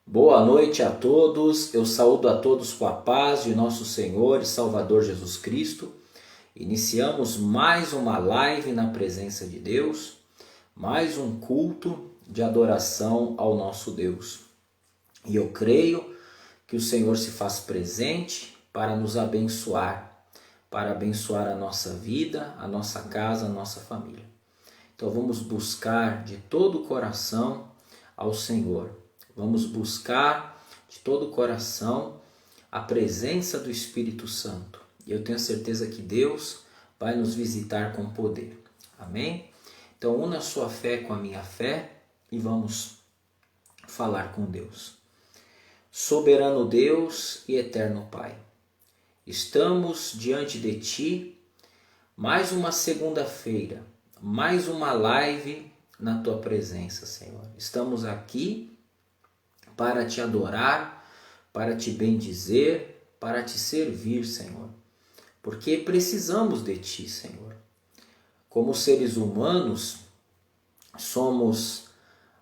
Boa noite a todos, eu saúdo a todos com a paz de nosso Senhor e Salvador Jesus Cristo. Iniciamos mais uma live na presença de Deus, mais um culto de adoração ao nosso Deus. E eu creio que o Senhor se faz presente para nos abençoar, para abençoar a nossa vida, a nossa casa, a nossa família. Então vamos buscar de todo o coração ao Senhor. Vamos buscar de todo o coração a presença do Espírito Santo. E eu tenho certeza que Deus vai nos visitar com poder. Amém? Então una a sua fé com a minha fé e vamos falar com Deus. Soberano Deus e eterno Pai, estamos diante de Ti mais uma segunda-feira, mais uma live na Tua presença, Senhor. Estamos aqui para Te adorar, para Te bendizer, para Te servir, Senhor. Porque precisamos de Ti, Senhor. Como seres humanos, somos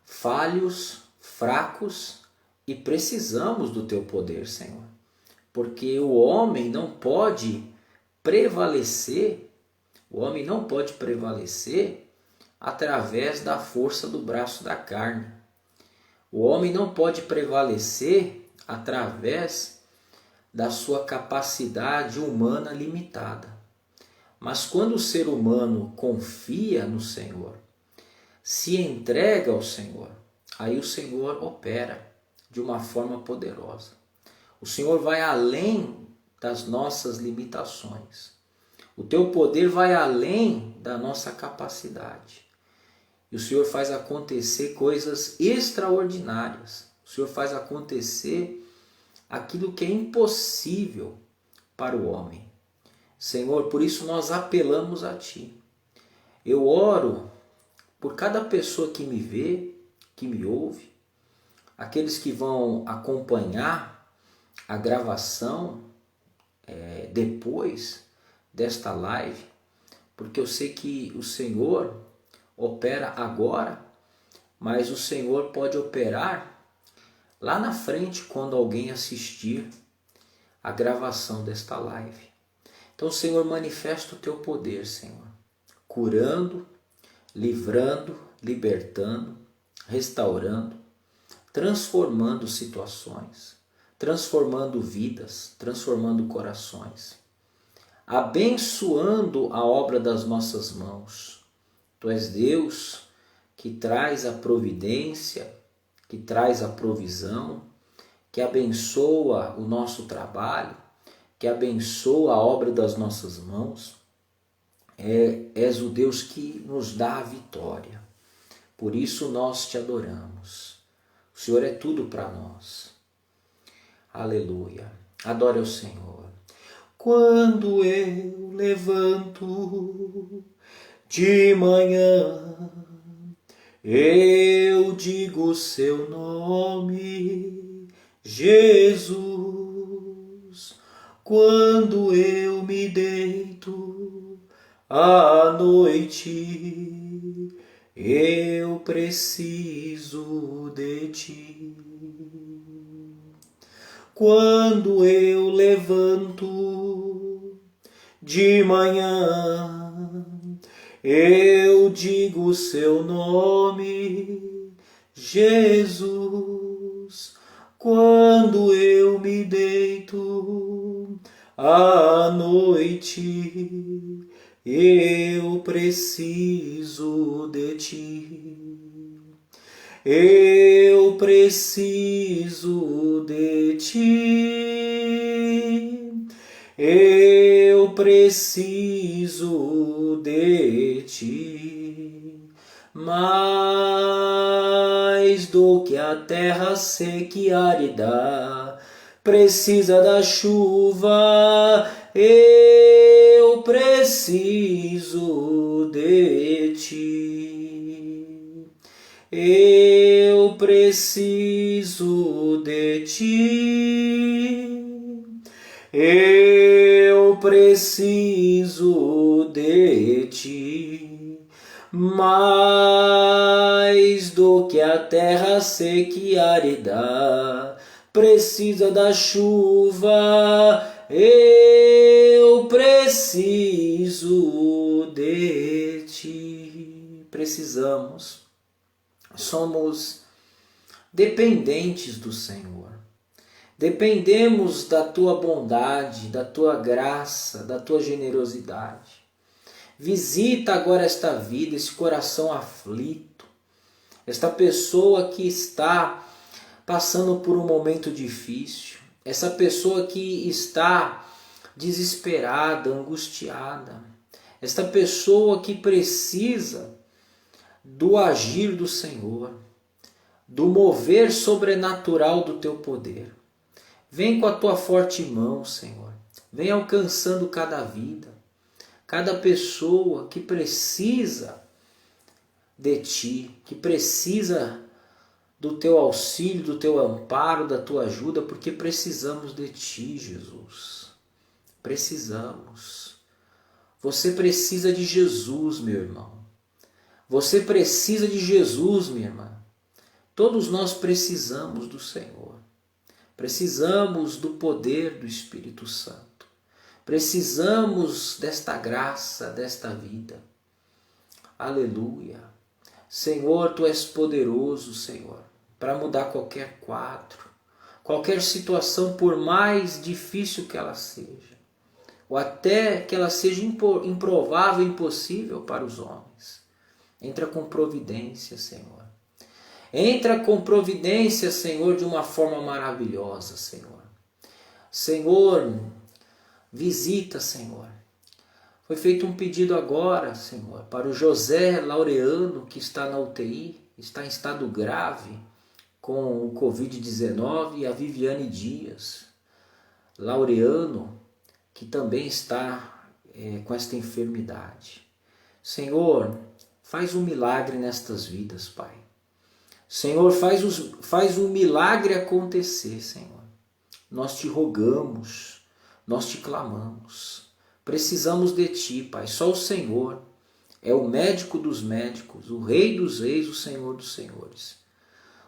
falhos, fracos e precisamos do Teu poder, Senhor. Porque o homem não pode prevalecer, através da força do braço da carne. O homem não pode prevalecer através da sua capacidade humana limitada. Mas quando o ser humano confia no Senhor, se entrega ao Senhor, aí o Senhor opera de uma forma poderosa. O Senhor vai além das nossas limitações. O teu poder vai além da nossa capacidade. E o Senhor faz acontecer coisas extraordinárias. O Senhor faz acontecer aquilo que é impossível para o homem. Senhor, por isso nós apelamos a Ti. Eu oro por cada pessoa que me vê, que me ouve, aqueles que vão acompanhar a gravação depois desta live, porque eu sei que o Senhor opera agora, mas o Senhor pode operar lá na frente quando alguém assistir a gravação desta live. Então, Senhor, manifesta o Teu poder, Senhor, curando, livrando, libertando, restaurando, transformando situações, transformando vidas, transformando corações, abençoando a obra das nossas mãos. Tu és Deus que traz a providência, que traz a provisão, que abençoa o nosso trabalho, que abençoa a obra das nossas mãos. És o Deus que nos dá a vitória. Por isso nós Te adoramos. O Senhor é tudo para nós. Aleluia. Adore ao Senhor. Quando eu levanto de manhã, eu digo o Seu nome, Jesus. Quando eu me deito à noite, eu preciso de Ti. Quando eu levanto de manhã, eu digo o Seu nome, Jesus. Quando eu me deito à noite, eu preciso de Ti. Eu preciso de Ti. Eu preciso de Ti, mais do que a terra seca e árida precisa da chuva. Eu preciso de Ti. Eu preciso de Ti. Eu preciso de Ti, mais do que a terra seca e árida precisa da chuva, eu preciso de ti. Precisamos, somos dependentes do Senhor. Dependemos da tua bondade, da tua graça, da tua generosidade. Visita agora esta vida, esse coração aflito, esta pessoa que está passando por um momento difícil, essa pessoa que está desesperada, angustiada, esta pessoa que precisa do agir do Senhor, do mover sobrenatural do teu poder. Vem com a tua forte mão, Senhor. Vem alcançando cada vida, cada pessoa que precisa de ti, que precisa do teu auxílio, do teu amparo, da tua ajuda, porque precisamos de ti, Jesus. Precisamos. Você precisa de Jesus, meu irmão. Você precisa de Jesus, minha irmã. Todos nós precisamos do Senhor. Precisamos do poder do Espírito Santo. Precisamos desta graça, desta vida. Aleluia. Senhor, Tu és poderoso, Senhor, para mudar qualquer quadro, qualquer situação, por mais difícil que ela seja, ou até que ela seja improvável, impossível para os homens. Entra com providência, Senhor. Entra com providência, Senhor, de uma forma maravilhosa, Senhor. Senhor, visita, Senhor. Foi feito um pedido agora, Senhor, para o José Laureano, que está na UTI, está em estado grave com o Covid-19, e a Viviane Dias Laureano, que também está com esta enfermidade. Senhor, faz um milagre nestas vidas, Pai. Senhor, faz um milagre acontecer, Senhor. Nós te rogamos, nós te clamamos. Precisamos de ti, Pai. Só o Senhor é o médico dos médicos, o Rei dos reis, o Senhor dos senhores.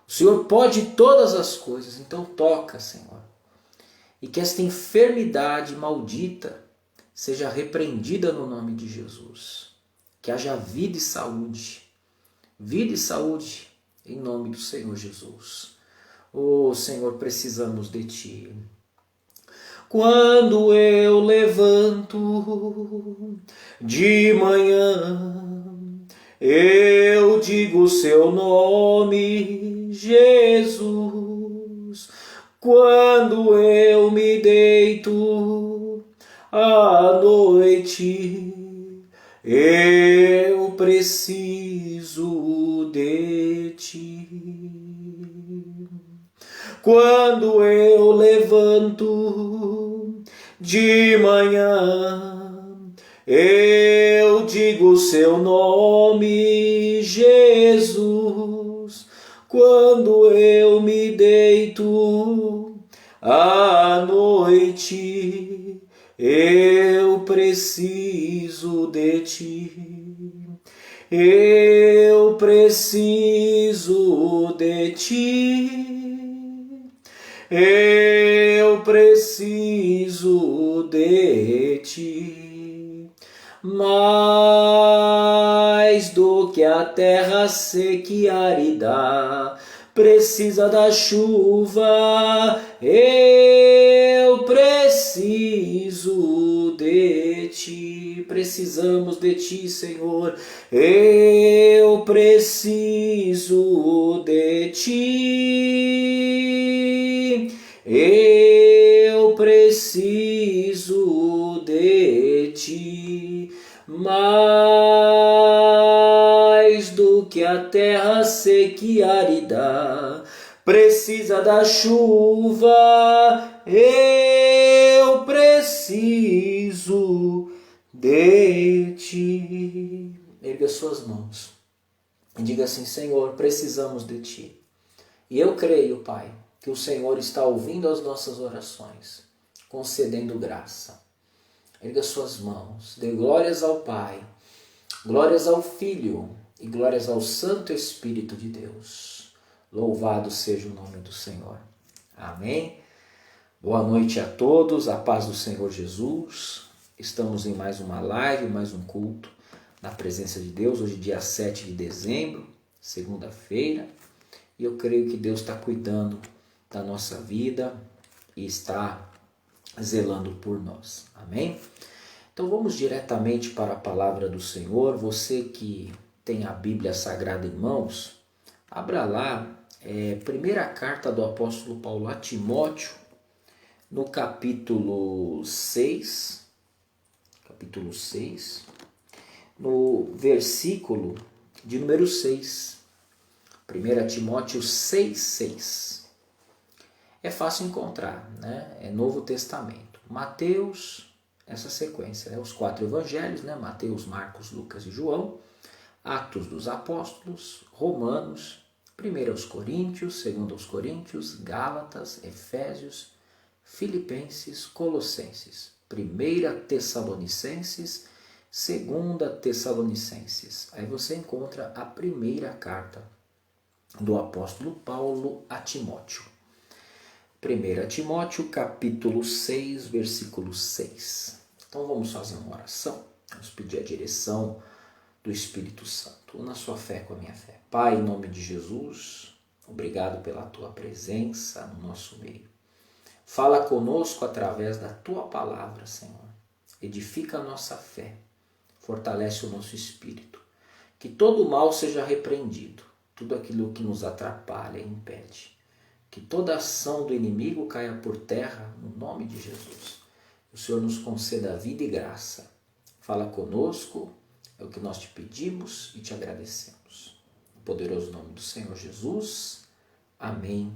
O Senhor pode todas as coisas, então toca, Senhor. E que esta enfermidade maldita seja repreendida no nome de Jesus. Que haja vida e saúde. Vida e saúde em nome do Senhor Jesus. Oh, Senhor, precisamos de ti. Quando eu levanto de manhã, eu digo o seu nome, Jesus. Quando eu me deito à noite, eu preciso de ti. Quando eu levanto de manhã, eu digo o seu nome, Jesus. Quando eu me deito à noite, eu preciso de ti. Eu preciso de ti. Eu preciso de ti, mais do que a terra seca e árida precisa da chuva. Eu preciso de ti, precisamos de ti, Senhor. Eu preciso de ti. Eu preciso de ti, mais do que a terra seca e árida precisa da chuva. Eu preciso de ti. Erga suas mãos e diga assim: Senhor, precisamos de ti. E eu creio, Pai, que o Senhor está ouvindo as nossas orações, concedendo graça. Erga suas mãos, dê glórias ao Pai, Glórias ao Filho e glórias ao Santo Espírito de Deus. Louvado seja o nome do Senhor. Amém. Boa noite a todos, a paz do Senhor Jesus. Estamos em mais uma live, mais um culto na presença de Deus. Hoje dia 7 de dezembro, segunda-feira. E eu creio que Deus está cuidando da nossa vida e está zelando por nós. Amém? Então vamos diretamente para a palavra do Senhor. Você que tem a Bíblia Sagrada em mãos, abra lá, primeira carta do apóstolo Paulo a Timóteo, no capítulo 6, no versículo de número 6. 1 Timóteo 6,6. É fácil encontrar, né? É Novo Testamento. Mateus, essa sequência, né? Os 4 evangelhos, né? Mateus, Marcos, Lucas e João. Atos dos Apóstolos, Romanos, 1 Coríntios, 2 Coríntios, Gálatas, Efésios, Filipenses, Colossenses, 1 Tessalonicenses, 2 Tessalonicenses. Aí você encontra a primeira carta do apóstolo Paulo a Timóteo. 1 Timóteo, capítulo 6, versículo 6. Então vamos fazer uma oração, vamos pedir a direção do Espírito Santo. Una sua fé com a minha fé. Pai, em nome de Jesus, obrigado pela tua presença no nosso meio. Fala conosco através da tua palavra, Senhor. Edifica a nossa fé, fortalece o nosso espírito. Que todo mal seja repreendido, tudo aquilo que nos atrapalha e impede. Que toda ação do inimigo caia por terra no nome de Jesus. O Senhor nos conceda vida e graça. Fala conosco, é o que nós te pedimos e te agradecemos. No poderoso nome do Senhor Jesus. Amém.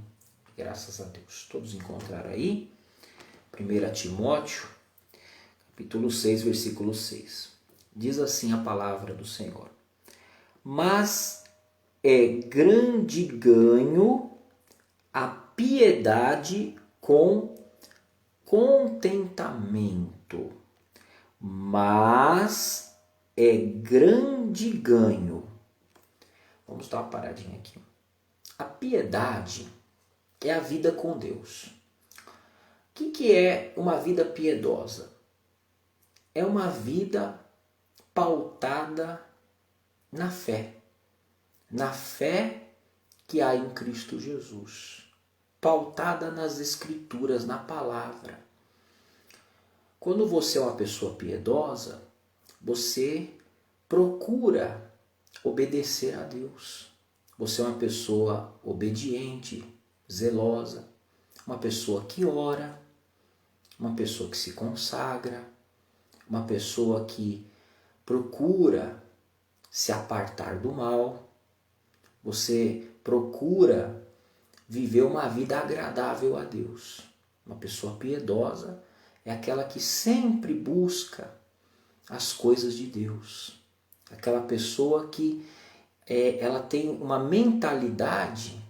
Graças a Deus. Todos encontraram aí? 1 Timóteo, capítulo 6, versículo 6. Diz assim a palavra do Senhor. Mas é grande ganho a piedade com contentamento. Mas é grande ganho. Vamos dar uma paradinha aqui. A piedade é a vida com Deus. O que é uma vida piedosa? É uma vida pautada na fé. Na fé que há em Cristo Jesus. Pautada nas Escrituras, na palavra. Quando você é uma pessoa piedosa, você procura obedecer a Deus. Você é uma pessoa obediente, zelosa, uma pessoa que ora, uma pessoa que se consagra, uma pessoa que procura se apartar do mal. Você procura viver uma vida agradável a Deus. Uma pessoa piedosa é aquela que sempre busca as coisas de Deus. Aquela pessoa que ela tem uma mentalidade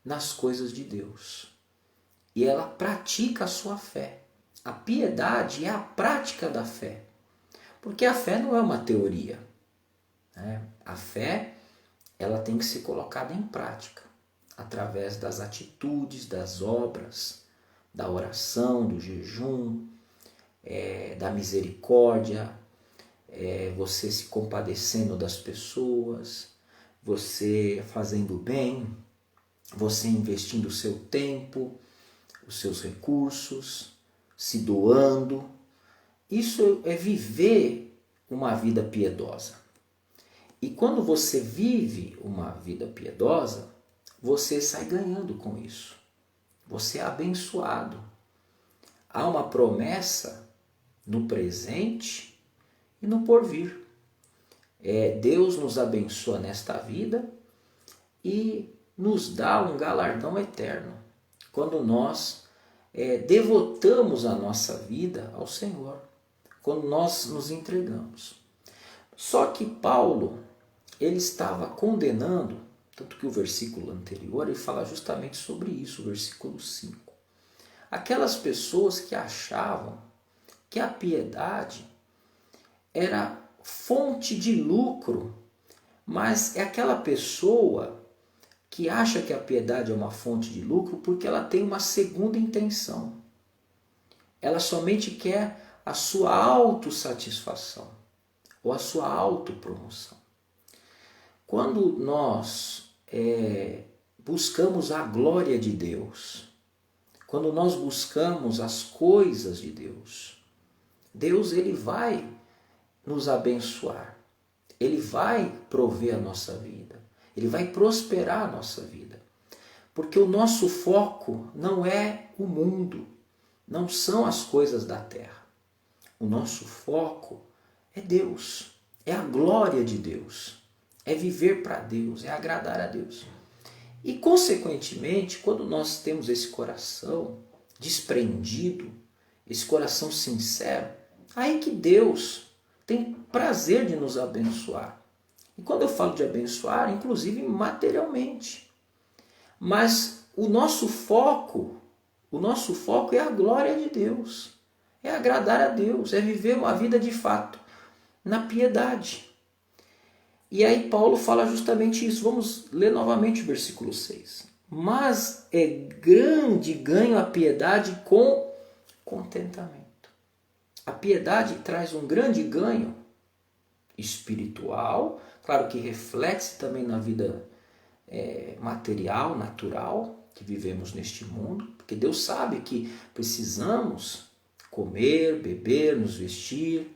nas coisas de Deus. E ela pratica a sua fé. A piedade é a prática da fé. Porque a fé não é uma teoria, né? A fé ela tem que ser colocada em prática. Através das atitudes, das obras, da oração, do jejum, da misericórdia, você se compadecendo das pessoas, você fazendo bem, você investindo o seu tempo, os seus recursos, se doando. Isso é viver uma vida piedosa. E quando você vive uma vida piedosa, você sai ganhando com isso. Você é abençoado. Há uma promessa no presente e no porvir. Deus nos abençoa nesta vida e nos dá um galardão eterno. Quando nós devotamos a nossa vida ao Senhor. Quando nós nos entregamos. Só que Paulo, ele estava condenando, tanto que o versículo anterior ele fala justamente sobre isso, o versículo 5. Aquelas pessoas que achavam que a piedade era fonte de lucro, mas é aquela pessoa que acha que a piedade é uma fonte de lucro porque ela tem uma segunda intenção. Ela somente quer a sua autossatisfação ou a sua autopromoção. Quando nós buscamos a glória de Deus, quando nós buscamos as coisas de Deus, Deus ele vai nos abençoar, ele vai prover a nossa vida, ele vai prosperar a nossa vida. Porque o nosso foco não é o mundo, não são as coisas da terra. O nosso foco é Deus, é a glória de Deus, é viver para Deus, é agradar a Deus. E, consequentemente, quando nós temos esse coração desprendido, esse coração sincero, aí que Deus tem prazer de nos abençoar. E quando eu falo de abençoar, inclusive materialmente. Mas o nosso foco é a glória de Deus, é agradar a Deus, é viver uma vida de fato na piedade. E aí Paulo fala justamente isso. Vamos ler novamente o versículo 6. Mas é grande ganho a piedade com contentamento. A piedade traz um grande ganho espiritual, claro que reflete também na vida material, natural, que vivemos neste mundo, porque Deus sabe que precisamos comer, beber, nos vestir,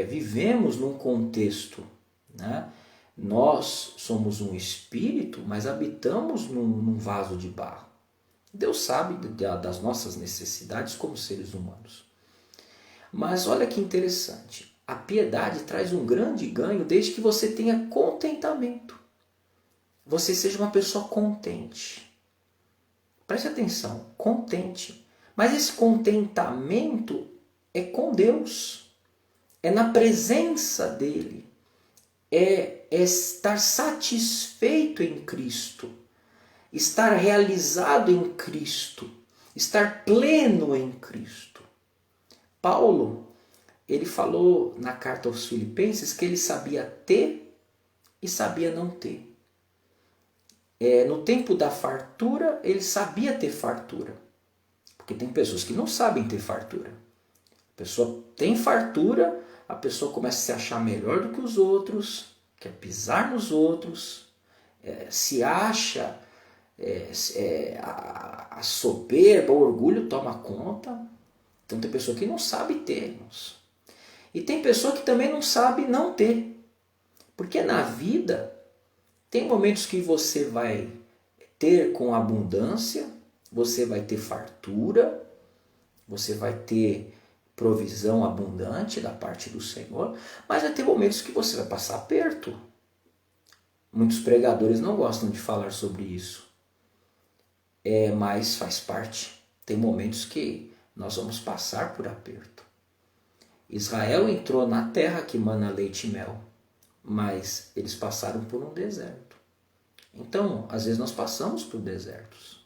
vivemos num contexto, né? Nós somos um espírito, mas habitamos num vaso de barro. Deus sabe das nossas necessidades como seres humanos. Mas olha que interessante, a piedade traz um grande ganho desde que você tenha contentamento. Você seja uma pessoa contente. Preste atenção, contente. Mas esse contentamento é com Deus, é na presença dele, é estar satisfeito em Cristo, estar realizado em Cristo, estar pleno em Cristo. Paulo, ele falou na carta aos Filipenses que ele sabia ter e sabia não ter. No tempo da fartura, ele sabia ter fartura. Porque tem pessoas que não sabem ter fartura. A pessoa tem fartura, a pessoa começa a se achar melhor do que os outros, quer pisar nos outros, se acha, a soberba, o orgulho toma conta. Então tem pessoa que não sabe ter, irmãos. E tem pessoa que também não sabe não ter. Porque na vida tem momentos que você vai ter com abundância, você vai ter fartura, você vai ter provisão abundante da parte do Senhor, mas vai ter momentos que você vai passar aperto. Muitos pregadores não gostam de falar sobre isso, mas faz parte. Tem momentos que nós vamos passar por aperto. Israel entrou na terra que mana leite e mel, mas eles passaram por um deserto. Então, às vezes nós passamos por desertos,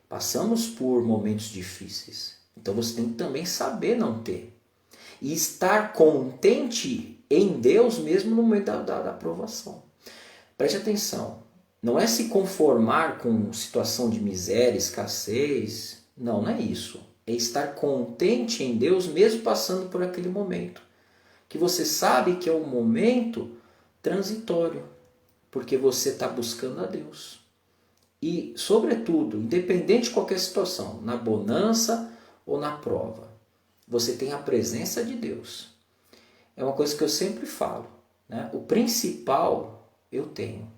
passamos por momentos difíceis. Então você tem que também saber não ter. E estar contente em Deus mesmo no momento da provação. Preste atenção, não é se conformar com situação de miséria, escassez. Não é isso. É estar contente em Deus mesmo passando por aquele momento. Que você sabe que é um momento transitório, porque você está buscando a Deus. E, sobretudo, independente de qualquer situação, na bonança ou na prova, você tem a presença de Deus. É uma coisa que eu sempre falo, né? O principal eu tenho.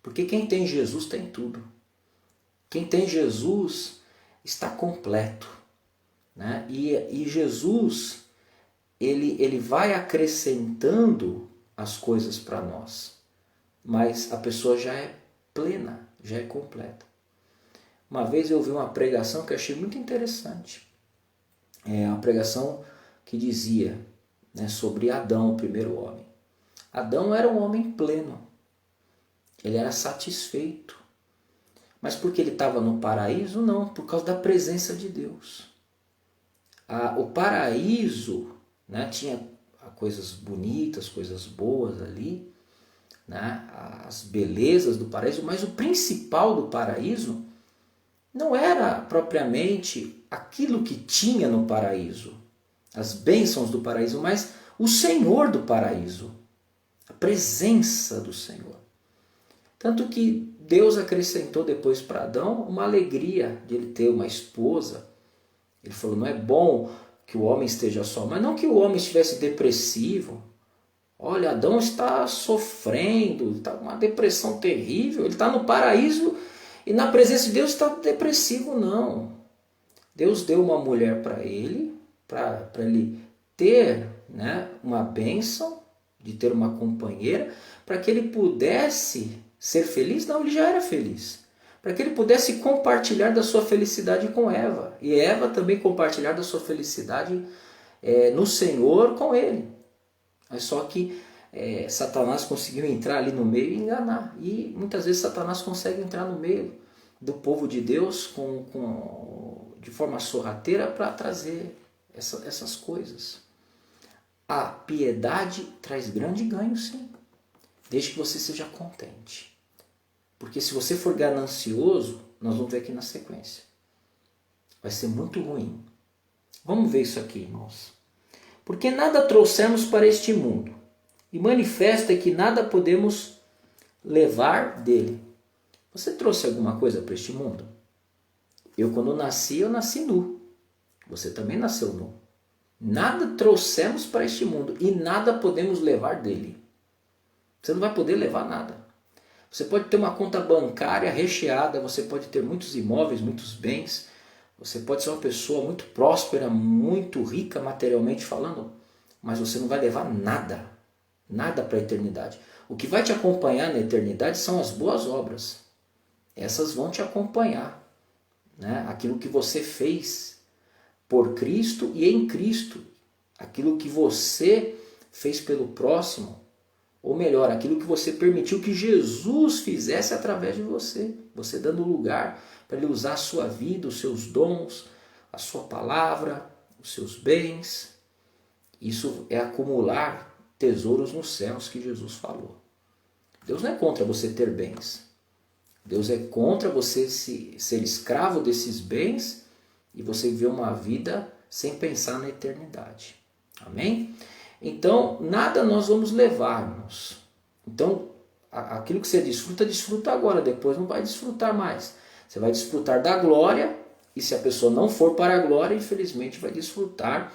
Porque quem tem Jesus tem tudo. Quem tem Jesus está completo, né? E Jesus, ele vai acrescentando as coisas para nós. Mas a pessoa já é plena, já é completa. Uma vez eu ouvi uma pregação que eu achei muito interessante. Uma pregação que dizia, né, sobre Adão, o primeiro homem. Adão era um homem pleno. Ele era satisfeito. Mas porque ele estava no paraíso? Não, por causa da presença de Deus. O paraíso, né, tinha coisas bonitas, coisas boas ali, né? As belezas do paraíso, mas o principal do paraíso não era propriamente aquilo que tinha no paraíso, as bênçãos do paraíso, mas o Senhor do paraíso, a presença do Senhor. Tanto que Deus acrescentou depois para Adão uma alegria de ele ter uma esposa. Ele falou, não é bom que o homem esteja só, mas não que o homem estivesse depressivo. Olha, Adão está sofrendo, está com uma depressão terrível, ele está no paraíso e na presença de Deus está depressivo, não. Deus deu uma mulher para ele ter, né, uma bênção de ter uma companheira, para que ele pudesse ser feliz. Não, ele já era feliz. Para que ele pudesse compartilhar da sua felicidade com Eva. E Eva também compartilhar da sua felicidade no Senhor com ele. Mas só que Satanás conseguiu entrar ali no meio e enganar. E muitas vezes Satanás consegue entrar no meio do povo de Deus de forma sorrateira para trazer essas coisas. A piedade traz grande ganho, sim. Desde que você seja contente. Porque se você for ganancioso, nós vamos ver aqui na sequência. Vai ser muito ruim. Vamos ver isso aqui, irmãos. Porque nada trouxemos para este mundo, e manifesta que nada podemos levar dele. Você trouxe alguma coisa para este mundo? Eu, quando nasci, eu nasci nu. Você também nasceu nu. Nada trouxemos para este mundo, e nada podemos levar dele. Você não vai poder levar nada. Você pode ter uma conta bancária recheada, você pode ter muitos imóveis, muitos bens, você pode ser uma pessoa muito próspera, muito rica materialmente falando, mas você não vai levar nada, nada para a eternidade. O que vai te acompanhar na eternidade são as boas obras. Essas vão te acompanhar, né? Aquilo que você fez por Cristo e em Cristo, aquilo que você fez pelo próximo, ou melhor, aquilo que você permitiu que Jesus fizesse através de você. Você dando lugar para Ele usar a sua vida, os seus dons, a sua palavra, os seus bens. Isso é acumular tesouros nos céus que Jesus falou. Deus não é contra você ter bens. Deus é contra você ser escravo desses bens e você viver uma vida sem pensar na eternidade. Amém? Então, nada nós vamos levar-nos. Então, aquilo que você desfruta, desfruta agora, depois não vai desfrutar mais. Você vai desfrutar da glória, e se a pessoa não for para a glória, infelizmente vai desfrutar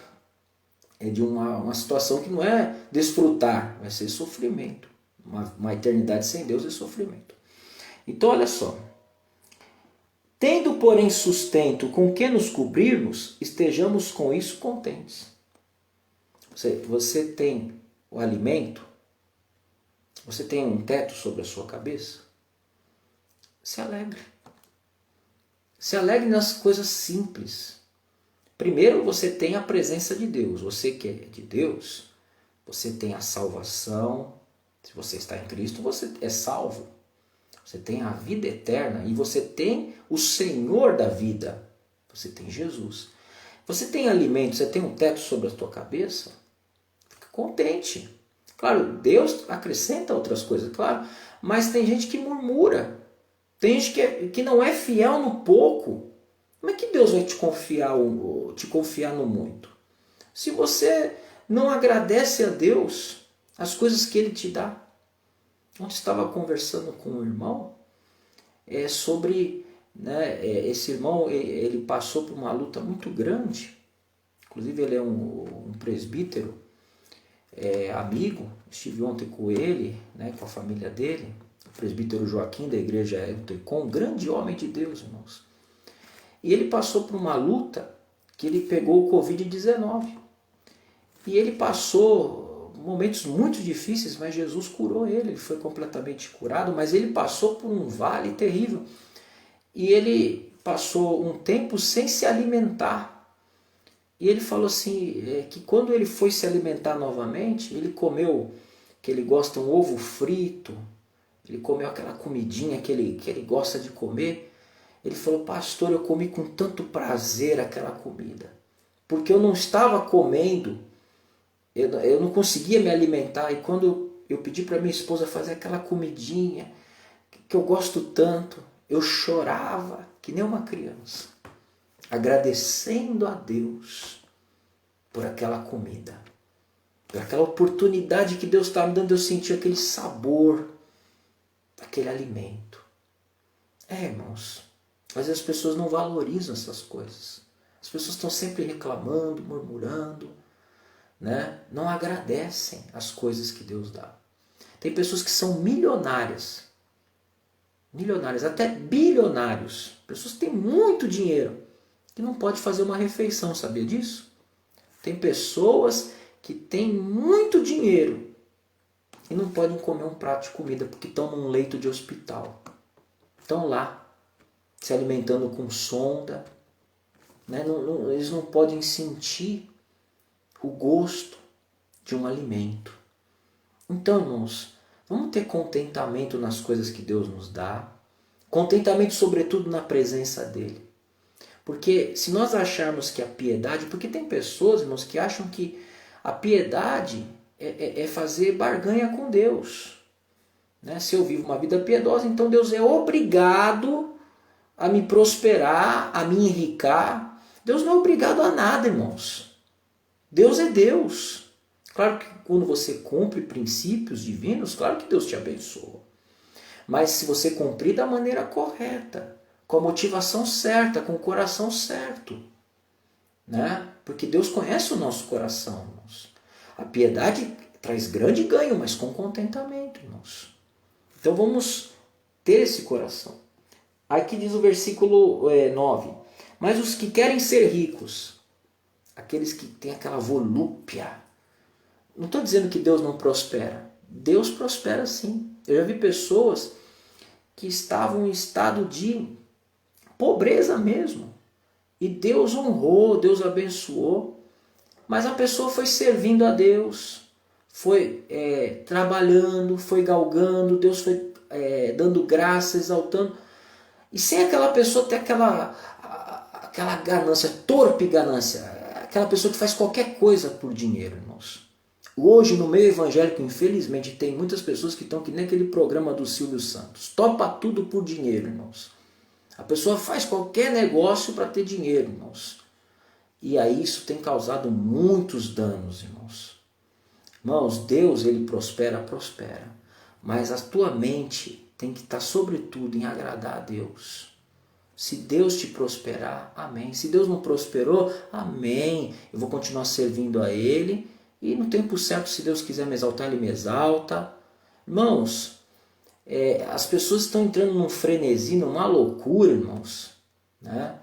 de uma situação que não é desfrutar, vai ser sofrimento. Uma eternidade sem Deus é sofrimento. Então, olha só. Tendo, porém, sustento com que nos cobrirmos, estejamos com isso contentes. Você tem o alimento, você tem um teto sobre a sua cabeça, se alegre. Se alegre nas coisas simples. Primeiro você tem a presença de Deus. Você que é de Deus, você tem a salvação. Se você está em Cristo, você é salvo. Você tem a vida eterna e você tem o Senhor da vida. Você tem Jesus. Você tem alimento, você tem um teto sobre a tua cabeça. Fica contente. Claro, Deus acrescenta outras coisas, claro. Mas tem gente que murmura. Tem gente que não é fiel no pouco. Como é que Deus vai te confiar no muito? Se você não agradece a Deus as coisas que Ele te dá. Ontem estava conversando com um irmão sobre, né, esse irmão ele passou por uma luta muito grande. Inclusive ele é um presbítero, amigo. Estive ontem com ele, né, com a família dele. O presbítero Joaquim da igreja Eltecom, um grande homem de Deus, irmãos. E ele passou por uma luta que ele pegou o Covid-19. E ele passou momentos muito difíceis, mas Jesus curou ele. Ele foi completamente curado, mas ele passou por um vale terrível. E ele passou um tempo sem se alimentar. E ele falou assim, que quando ele foi se alimentar novamente, ele comeu, que ele gosta, um ovo frito, ele comeu aquela comidinha que ele gosta de comer. Ele falou, pastor, eu comi com tanto prazer aquela comida, porque eu não estava comendo Eu não conseguia me alimentar, e quando eu pedi para minha esposa fazer aquela comidinha que eu gosto tanto, eu chorava que nem uma criança, agradecendo a Deus por aquela comida, por aquela oportunidade que Deus estava me dando de eu sentir aquele sabor daquele alimento. Irmãos, às vezes as pessoas não valorizam essas coisas. As pessoas estão sempre reclamando, murmurando, né? Não agradecem as coisas que Deus dá. Tem pessoas que são milionárias, até bilionários, pessoas que têm muito dinheiro, que não pode fazer uma refeição, sabia disso? Tem pessoas que têm muito dinheiro e não podem comer um prato de comida porque estão num leito de hospital. Estão lá, se alimentando com sonda, né? Eles não podem sentir o gosto de um alimento. Então, irmãos, vamos ter contentamento nas coisas que Deus nos dá, contentamento sobretudo na presença dEle. Porque se nós acharmos que a piedade, porque tem pessoas, irmãos, que acham que a piedade é fazer barganha com Deus. Né? Se eu vivo uma vida piedosa, então Deus é obrigado a me prosperar, a me enricar. Deus não é obrigado a nada, irmãos. Deus é Deus. Claro que quando você cumpre princípios divinos, claro que Deus te abençoa. Mas se você cumprir da maneira correta, com a motivação certa, com o coração certo, né? Porque Deus conhece o nosso coração, irmãos. A piedade traz grande ganho, mas com contentamento, irmãos. Então vamos ter esse coração. Aqui diz o versículo 9. Mas os que querem ser ricos, aqueles que têm aquela volúpia, não estou dizendo que Deus não prospera. Deus prospera sim. Eu já vi pessoas que estavam em estado de pobreza mesmo. E Deus honrou, Deus abençoou. Mas a pessoa foi servindo a Deus, foi trabalhando, foi galgando, Deus foi dando graça, exaltando. E sem aquela pessoa ter aquela ganância, torpe ganância, aquela pessoa que faz qualquer coisa por dinheiro, irmãos. Hoje, no meio evangélico, infelizmente, tem muitas pessoas que estão que nem aquele programa do Silvio Santos. Topa tudo por dinheiro, irmãos. A pessoa faz qualquer negócio para ter dinheiro, irmãos. E aí isso tem causado muitos danos, irmãos. Irmãos, Deus, Ele prospera. Mas a tua mente tem que estar sobretudo em agradar a Deus. Se Deus te prosperar, amém. Se Deus não prosperou, amém. Eu vou continuar servindo a Ele. E no tempo certo, se Deus quiser me exaltar, Ele me exalta. Irmãos, as pessoas estão entrando num frenesi, numa loucura, irmãos. Né?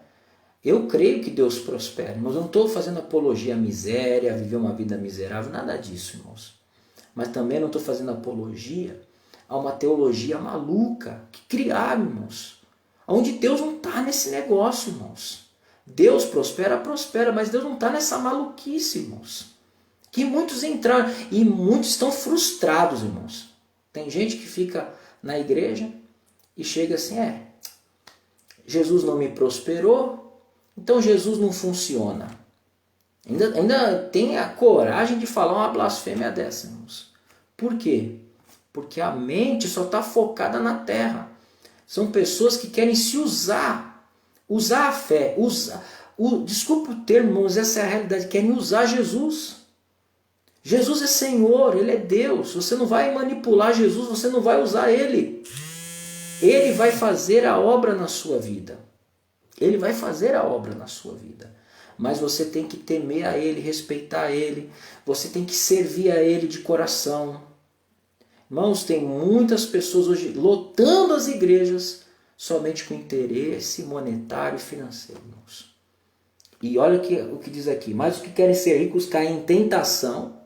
Eu creio que Deus prospera, mas eu não estou fazendo apologia à miséria, a viver uma vida miserável, nada disso, irmãos. Mas também não estou fazendo apologia a uma teologia maluca que criaram, irmãos. Onde Deus não está nesse negócio, irmãos. Deus prospera, mas Deus não está nessa maluquice, irmãos. Que muitos entraram e muitos estão frustrados, irmãos. Tem gente que fica na igreja e chega assim, Jesus não me prosperou, então Jesus não funciona. Ainda tem a coragem de falar uma blasfêmia dessa, irmãos. Por quê? Porque a mente só está focada na terra. São pessoas que querem se usar a fé, desculpa o termo, irmãos, essa é a realidade, querem usar Jesus. Jesus é Senhor, Ele é Deus. Você não vai manipular Jesus, você não vai usar Ele. Ele vai fazer a obra na sua vida. Ele vai fazer a obra na sua vida. Mas você tem que temer a Ele, respeitar Ele. Você tem que servir a Ele de coração. Irmãos, tem muitas pessoas hoje lotando as igrejas somente com interesse monetário e financeiro, irmãos. E olha o que diz aqui. Mas os que querem ser ricos caem em tentação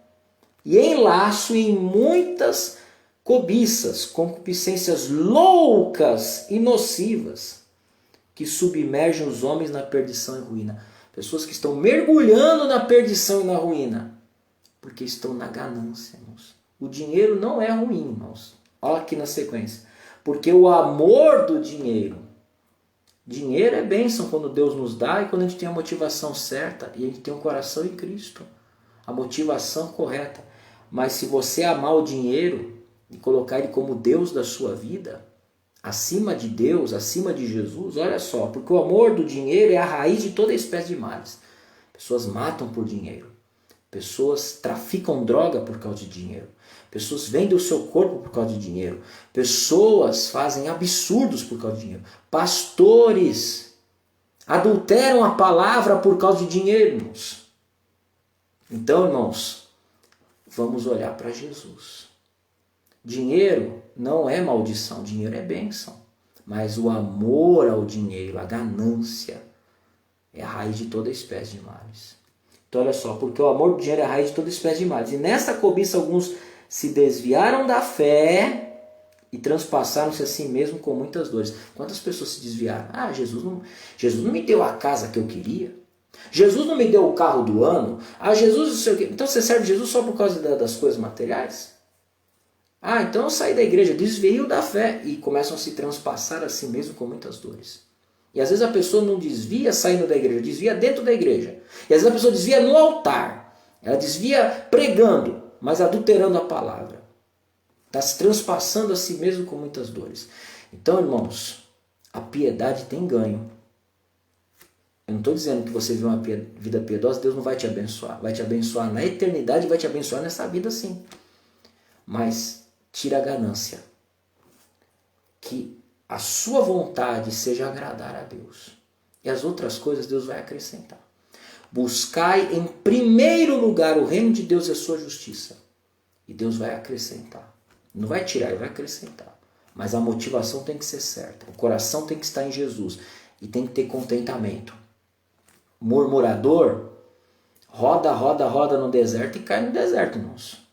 e em laço e em muitas cobiças, concupiscências loucas e nocivas, que submergem os homens na perdição e ruína. Pessoas que estão mergulhando na perdição e na ruína, porque estão na ganância, irmãos. O dinheiro não é ruim, irmãos. Olha aqui na sequência. Porque o amor do dinheiro. Dinheiro é bênção quando Deus nos dá e quando a gente tem a motivação certa e a gente tem um coração em Cristo. a motivação correta. Mas se você amar o dinheiro e colocar ele como Deus da sua vida, acima de Deus, acima de Jesus, olha só, porque o amor do dinheiro é a raiz de toda espécie de males. Pessoas matam por dinheiro, pessoas traficam droga por causa de dinheiro, pessoas vendem o seu corpo por causa de dinheiro, pessoas fazem absurdos por causa de dinheiro, pastores adulteram a palavra por causa de dinheiro, irmãos. Então, irmãos, vamos olhar para Jesus. Dinheiro não é maldição, dinheiro é bênção. Mas o amor ao dinheiro, a ganância, é a raiz de toda espécie de males. Então olha só, porque o amor ao dinheiro é a raiz de toda espécie de males. E nessa cobiça alguns se desviaram da fé e transpassaram-se a si mesmo com muitas dores. Quantas pessoas se desviaram? Jesus não me deu a casa que eu queria. Jesus não me deu o carro do ano. Jesus não sei o quê. Então você serve Jesus só por causa das coisas materiais? Então eu saí da igreja, desvio da fé e começam a se transpassar a si mesmo com muitas dores. E às vezes a pessoa não desvia saindo da igreja, desvia dentro da igreja. E às vezes a pessoa desvia no altar, ela desvia pregando, mas adulterando a palavra. Está se transpassando a si mesmo com muitas dores. Então, irmãos, a piedade tem ganho. Eu não estou dizendo que você vive uma vida piedosa, Deus não vai te abençoar. Vai te abençoar na eternidade, vai te abençoar nessa vida sim. Mas tira a ganância. Que a sua vontade seja agradar a Deus. E as outras coisas Deus vai acrescentar. Buscai em primeiro lugar o reino de Deus e a sua justiça. E Deus vai acrescentar. Não vai tirar, Ele vai acrescentar. Mas a motivação tem que ser certa. O coração tem que estar em Jesus. E tem que ter contentamento. Murmurador, roda no deserto e cai no deserto, irmãos.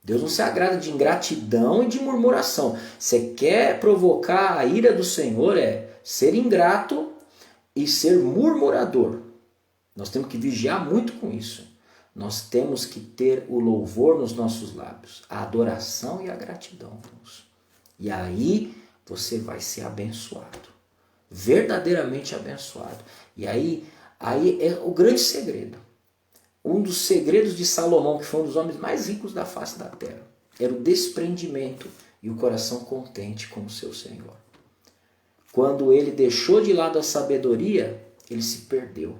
Deus não se agrada de ingratidão e de murmuração. Você quer provocar a ira do Senhor ser ingrato e ser murmurador. Nós temos que vigiar muito com isso. Nós temos que ter o louvor nos nossos lábios, a adoração e a gratidão, irmãos. E aí você vai ser abençoado, verdadeiramente abençoado. E aí é o grande segredo. Um dos segredos de Salomão, que foi um dos homens mais ricos da face da terra, era o desprendimento e o coração contente com o seu Senhor. Quando ele deixou de lado a sabedoria, ele se perdeu.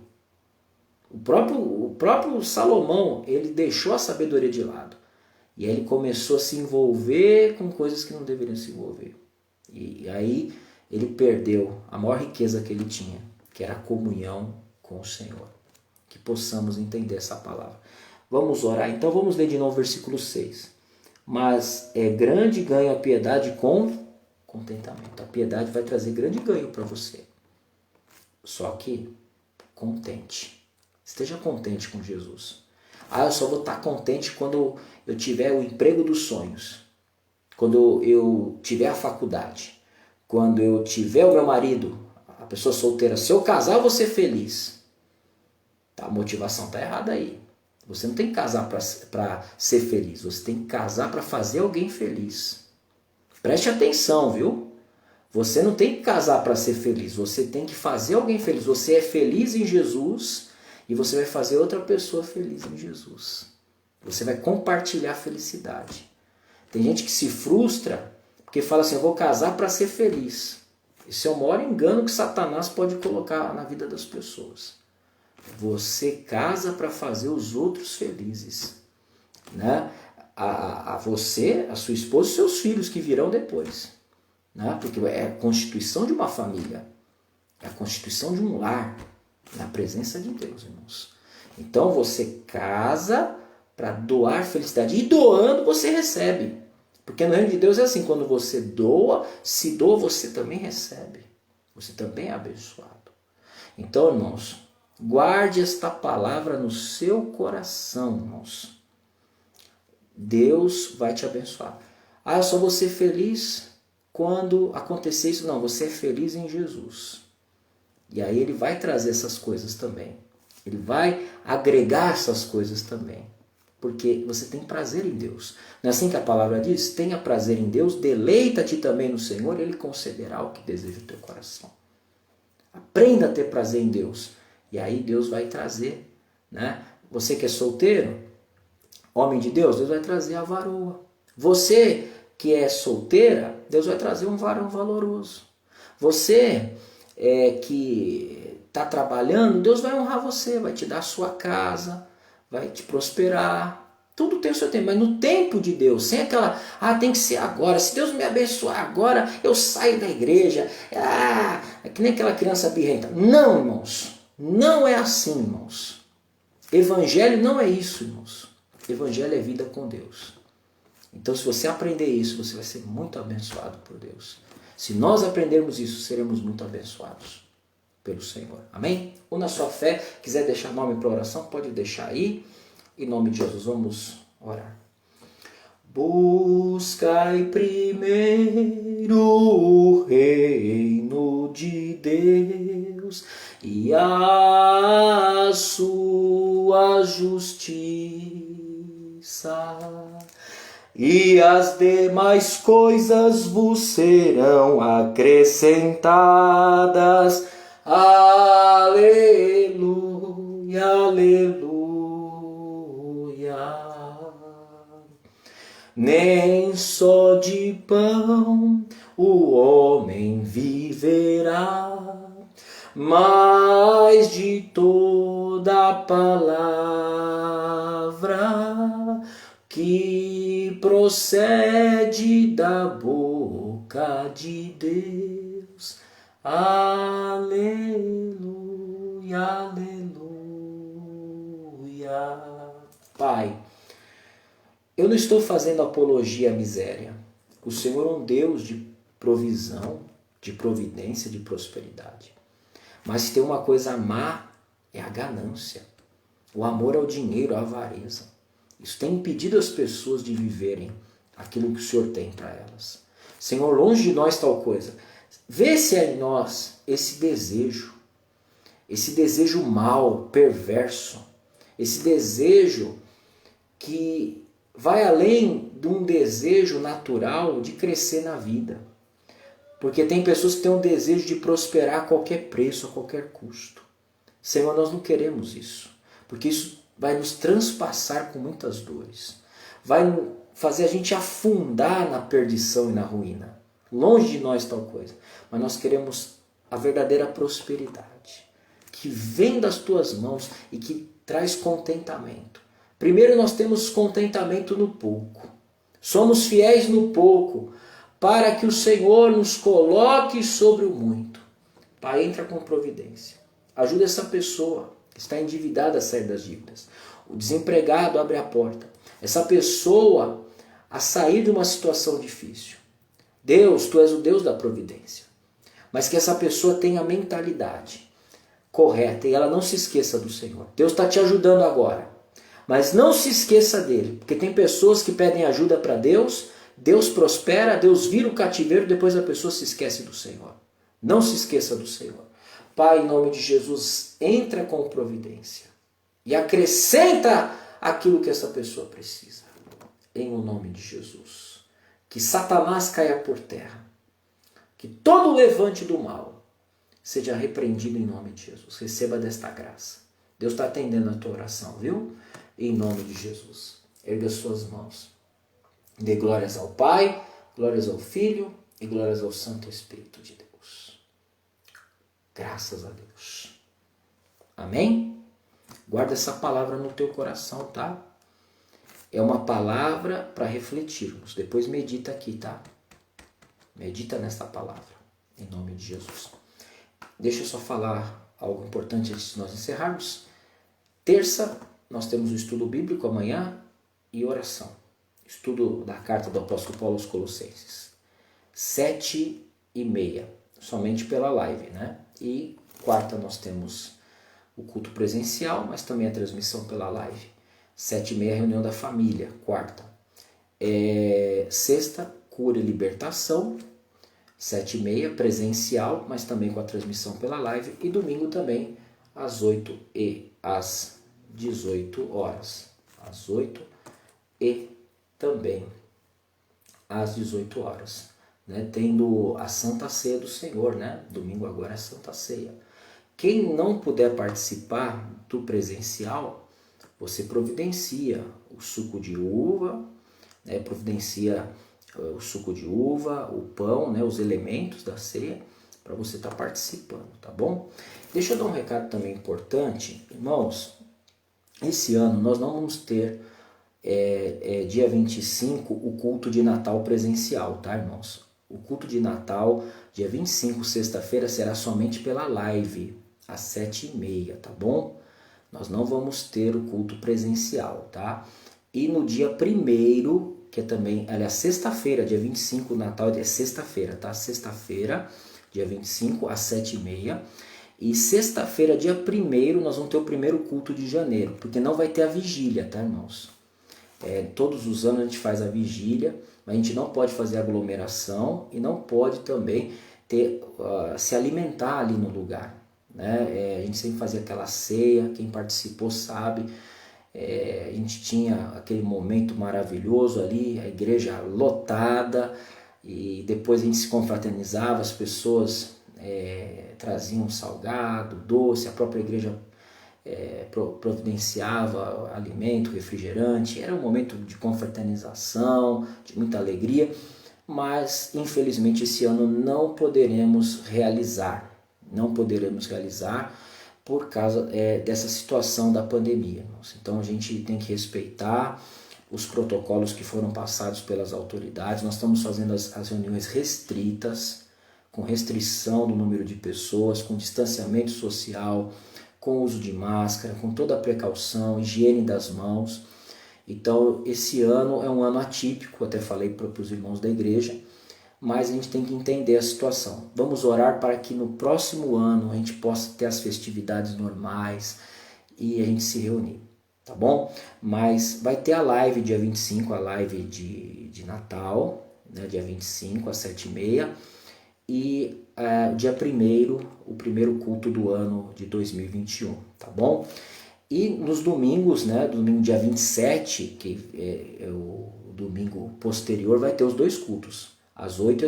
O próprio Salomão, ele deixou a sabedoria de lado. E aí ele começou a se envolver com coisas que não deveriam se envolver. E aí ele perdeu a maior riqueza que ele tinha, que era a comunhão com o Senhor. Que possamos entender essa palavra. Vamos orar? Então vamos ler de novo o versículo 6. Mas é grande ganho a piedade com contentamento. A piedade vai trazer grande ganho para você. Só que contente. Esteja contente com Jesus. Eu só vou estar contente quando eu tiver o emprego dos sonhos. Quando eu tiver a faculdade. Quando eu tiver o meu marido, a pessoa solteira. Se eu casar, eu vou ser feliz. A motivação está errada aí. Você não tem que casar para ser feliz. Você tem que casar para fazer alguém feliz. Preste atenção, viu? Você não tem que casar para ser feliz. Você tem que fazer alguém feliz. Você é feliz em Jesus e você vai fazer outra pessoa feliz em Jesus. Você vai compartilhar a felicidade. Tem gente que se frustra porque fala assim, eu vou casar para ser feliz. Esse é o maior engano que Satanás pode colocar na vida das pessoas. Você casa para fazer os outros felizes, né? A você, a sua esposa e seus filhos que virão depois, né? Porque é a constituição de uma família, é a constituição de um lar, na presença de Deus, irmãos. Então você casa para doar felicidade, e doando você recebe, porque no reino de Deus é assim, quando você doa, se doa você também recebe, você também é abençoado. Então, irmãos, guarde esta palavra no seu coração, irmãos. Deus vai te abençoar. Eu só vou ser feliz quando acontecer isso. Não, você é feliz em Jesus. E aí Ele vai trazer essas coisas também. Ele vai agregar essas coisas também. Porque você tem prazer em Deus. Não é assim que a palavra diz? Tenha prazer em Deus, deleita-te também no Senhor, Ele concederá o que deseja o teu coração. Aprenda a ter prazer em Deus. E aí Deus vai trazer, né? Você que é solteiro, homem de Deus, Deus vai trazer a varoa. Você que é solteira, Deus vai trazer um varão valoroso. Você que está trabalhando, Deus vai honrar você, vai te dar a sua casa, vai te prosperar. Tudo tem o seu tempo, mas no tempo de Deus, sem aquela, tem que ser agora, se Deus me abençoar agora, eu saio da igreja, é que nem aquela criança birrenta. Não, irmãos, não é assim, irmãos. Evangelho não é isso, irmãos. Evangelho é vida com Deus. Então, se você aprender isso, você vai ser muito abençoado por Deus. Se nós aprendermos isso, seremos muito abençoados pelo Senhor. Amém? Ou na sua fé, quiser deixar nome para oração, pode deixar aí. Em nome de Jesus, vamos orar. Buscai primeiro o reino de Deus e a sua justiça, e as demais coisas vos serão acrescentadas. Aleluia, aleluia. Nem só de pão o homem viverá, mas de toda palavra que procede da boca de Deus. Aleluia, aleluia. Pai, eu não estou fazendo apologia à miséria. O Senhor é um Deus de provisão, de providência, de prosperidade. Mas se tem uma coisa má, é a ganância. O amor ao dinheiro, a avareza. Isso tem impedido as pessoas de viverem aquilo que o Senhor tem para elas. Senhor, longe de nós tal coisa. Vê se é em nós esse desejo mau, perverso, esse desejo que vai além de um desejo natural de crescer na vida. Porque tem pessoas que têm um desejo de prosperar a qualquer preço, a qualquer custo. Senhor, nós não queremos isso, porque isso vai nos transpassar com muitas dores. Vai fazer a gente afundar na perdição e na ruína. Longe de nós tal coisa. Mas nós queremos a verdadeira prosperidade, que vem das tuas mãos e que traz contentamento. Primeiro nós temos contentamento no pouco. Somos fiéis no pouco, para que o Senhor nos coloque sobre o muito. Pai, entra com providência. Ajuda essa pessoa que está endividada a sair das dívidas. O desempregado abre a porta. Essa pessoa a sair de uma situação difícil. Deus, Tu és o Deus da providência. Mas que essa pessoa tenha a mentalidade correta e ela não se esqueça do Senhor. Deus está te ajudando agora. Mas não se esqueça dele, porque tem pessoas que pedem ajuda para Deus, Deus prospera, Deus vira o cativeiro, depois a pessoa se esquece do Senhor. Não se esqueça do Senhor. Pai, em nome de Jesus, entra com providência e acrescenta aquilo que essa pessoa precisa. Em o nome de Jesus. Que Satanás caia por terra. Que todo levante do mal seja repreendido em nome de Jesus. Receba desta graça. Deus está atendendo a tua oração, viu? Em nome de Jesus. Erga suas mãos. Dê glórias ao Pai, glórias ao Filho e glórias ao Santo Espírito de Deus. Graças a Deus. Amém? Guarda essa palavra no teu coração, tá? É uma palavra para refletirmos. Depois medita aqui, tá? Medita nesta palavra. Em nome de Jesus. Deixa eu só falar algo importante antes de nós encerrarmos. Terça, nós temos o estudo bíblico amanhã e oração. Estudo da carta do apóstolo Paulo aos Colossenses. 7h30, somente pela live, né? E quarta nós temos o culto presencial, mas também a transmissão pela live. 7h30, reunião da família, quarta. Sexta, cura e libertação. 7h30, presencial, mas também com a transmissão pela live. E domingo também, às 8 e às 18 horas. Às 8 e também às 18 horas. Né? Tendo a Santa Ceia do Senhor, né? Domingo agora é Santa Ceia. Quem não puder participar do presencial, você providencia o suco de uva, né, providencia o suco de uva, o pão, né, os elementos da ceia, para você estar participando, tá bom? Deixa eu dar um recado também importante, irmãos. Esse ano nós não vamos ter dia 25 o culto de Natal presencial, tá, irmãos? O culto de Natal, dia 25, sexta-feira, será somente pela live, às 7h30, tá bom? Nós não vamos ter o culto presencial, tá? E no dia 1º, que é também, aliás, sexta-feira, dia 25, o Natal é sexta-feira, tá? Sexta-feira, dia 25, às 7h30. E sexta-feira, dia 1º, nós vamos ter o primeiro culto de janeiro, porque não vai ter a vigília, tá, irmãos? Todos os anos a gente faz a vigília, mas a gente não pode fazer aglomeração e não pode também se alimentar ali no lugar, né? A gente sempre fazia aquela ceia, quem participou sabe, a gente tinha aquele momento maravilhoso ali, a igreja lotada, e depois a gente se confraternizava, as pessoas traziam salgado, doce, a própria igreja providenciava alimento, refrigerante, era um momento de confraternização, de muita alegria, mas infelizmente esse ano não poderemos realizar por causa dessa situação da pandemia. Então a gente tem que respeitar os protocolos que foram passados pelas autoridades. Nós estamos fazendo as reuniões restritas, com restrição do número de pessoas, com distanciamento social, com uso de máscara, com toda a precaução, higiene das mãos. Então esse ano é um ano atípico, até falei para os irmãos da igreja, mas a gente tem que entender a situação. Vamos orar para que no próximo ano a gente possa ter as festividades normais e a gente se reunir, tá bom? Mas vai ter a live dia 25, a live de Natal, né, dia 25 às 7h30, e dia 1º, o primeiro culto do ano de 2021, tá bom? E nos domingos, né, domingo dia 27, que é o domingo posterior, vai ter os dois cultos, às 8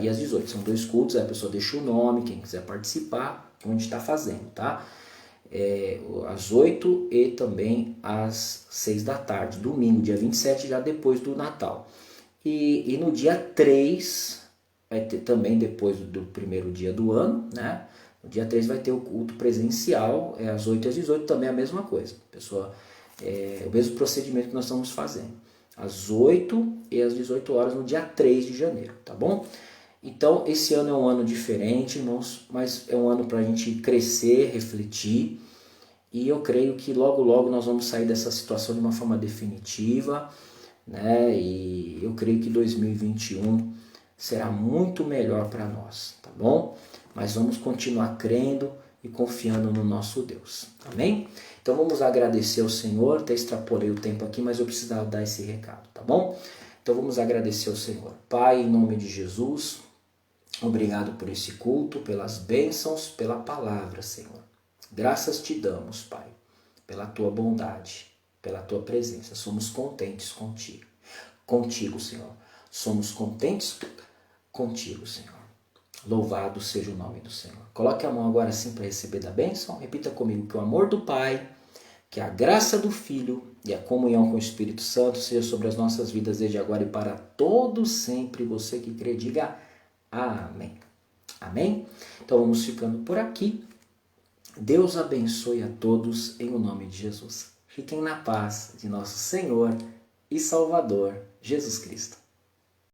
e às 18. São dois cultos, a pessoa deixa o nome, quem quiser participar, onde está fazendo, tá? Às 8 e também às 6 da tarde, domingo, dia 27, já depois do Natal. E no dia 3, vai ter também depois do primeiro dia do ano, né? No dia 3 vai ter o culto presencial, às 8 e às 18, também a mesma coisa. Pessoa, o mesmo procedimento que nós estamos fazendo. Às 8 e às 18 horas no dia 3 de janeiro, tá bom? Então, esse ano é um ano diferente, irmãos, mas é um ano para a gente crescer, refletir, e eu creio que logo, logo nós vamos sair dessa situação de uma forma definitiva, né? E eu creio que 2021 será muito melhor para nós, tá bom? Mas vamos continuar crendo e confiando no nosso Deus, amém? Então vamos agradecer ao Senhor, até extrapolei o tempo aqui, mas eu precisava dar esse recado, tá bom? Então vamos agradecer ao Senhor. Pai, em nome de Jesus, obrigado por esse culto, pelas bênçãos, pela palavra, Senhor. Graças te damos, Pai, pela tua bondade, pela tua presença. Somos contentes contigo, Senhor. Somos contentes contigo, Senhor. Louvado seja o nome do Senhor. Coloque a mão agora assim para receber da bênção. Repita comigo: que o amor do Pai, que a graça do Filho e a comunhão com o Espírito Santo seja sobre as nossas vidas desde agora e para todos sempre. Você que crê, diga amém. Amém? Então vamos ficando por aqui. Deus abençoe a todos em o nome de Jesus. Fiquem na paz de nosso Senhor e Salvador Jesus Cristo.